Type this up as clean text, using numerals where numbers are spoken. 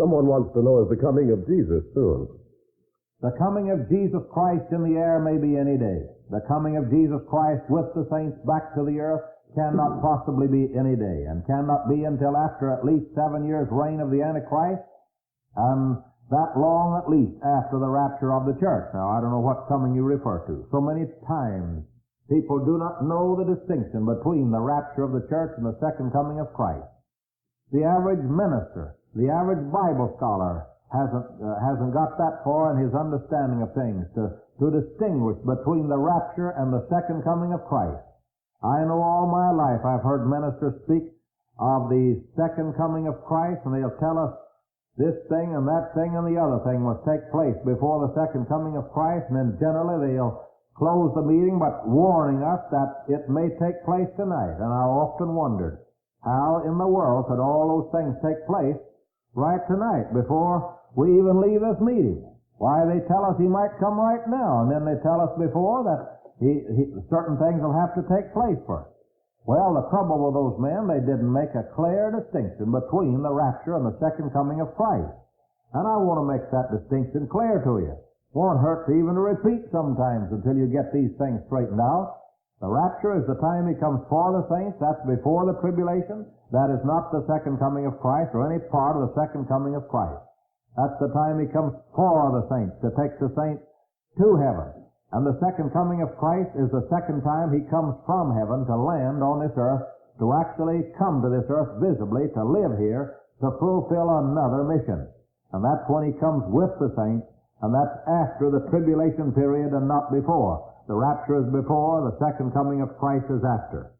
Someone wants to know, is the coming of Jesus soon? The coming of Jesus Christ in the air may be any day. The coming of Jesus Christ with the saints back to the earth cannot possibly be any day, and cannot be until after at least 7 years' reign of the Antichrist, and that long at least after the rapture of the church. Now, I don't know what coming you refer to. So many times people do not know the distinction between the rapture of the church and the second coming of Christ. The average minister, the average Bible scholar hasn't got that far in his understanding of things to distinguish between the rapture and the second coming of Christ. I know all my life I've heard ministers speak of the second coming of Christ, and they'll tell us this thing and that thing and the other thing must take place before the second coming of Christ, and then generally they'll close the meeting but warning us that it may take place tonight. And I often wondered, how in the world could all those things take place right tonight before we even leave this meeting? Why, they tell us he might come right now, and then they tell us before that certain things will have to take place first. Well, the trouble with those men, they didn't make a clear distinction between the rapture and the second coming of Christ. And I want to make that distinction clear to you. Won't hurt to even repeat sometimes until you get these things straightened out. The rapture is the time he comes for the saints. That's before the tribulation. That is not the second coming of Christ or any part of the second coming of Christ. That's the time he comes for the saints, to take the saints to heaven. And the second coming of Christ is the second time he comes from heaven to land on this earth, to actually come to this earth visibly, to live here, to fulfill another mission. And that's when he comes with the saints, and that's after the tribulation period and not before. The rapture is before, the second coming of Christ is after.